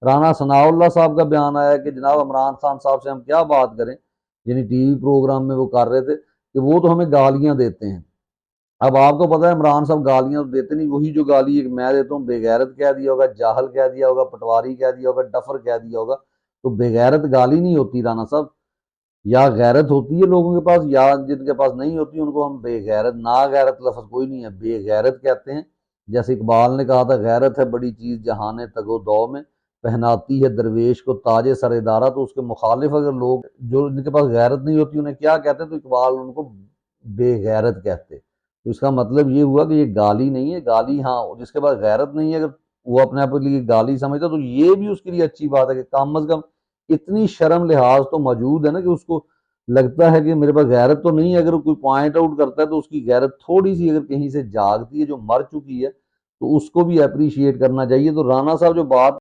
राना सनाउल्लाह साहब का बयान आया कि जनाब इमरान खान साहब से हम क्या बात करें, यानी टीवी प्रोग्राम में वो कर रहे थे कि वो तो हमें गालियां देते हैं। अब आपको पता है इमरान साहब गालियां तो देते नहीं, वही जो गाली एक मैं देता हूँ, बेगैरत कह दिया होगा, जाहल कह दिया होगा, पटवारी कह दिया होगा, डफर कह दिया होगा। तो बेगैरत गाली नहीं होती राना साहब, या गैरत होती है लोगों के पास, या जिनके पास नहीं होती उनको हम बेगैरत, ना गैरत लफ्ज कोई नहीं है, बेगैरत कहते हैं। जैसे इकबाल ने कहा था, गैरत है बड़ी चीज जहाने तगो दौ में, पहनाती है दरवेश को ताजे सरेदारा। तो उसके मुखालिफ अगर लोग जो जिनके पास गैरत नहीं होती उन्हें क्या कहते हैं, तो इकबाल उनको बेगैरत कहते। तो इसका मतलब ये हुआ कि ये गाली नहीं है। गाली हाँ, जिसके पास गैरत नहीं है अगर वो अपने आप के लिए गाली समझता तो ये भी उसके लिए अच्छी बात है कि कम अज कम इतनी शर्म लिहाज तो मौजूद है ना कि उसको लगता है कि मेरे पास गैरत तो नहीं है। अगर कोई पॉइंट आउट करता है तो उसकी गैरत थोड़ी सी अगर कहीं से जागती है, जो मर चुकी है, तो उसको भी अप्रिशिएट करना चाहिए। तो राना साहब जो बात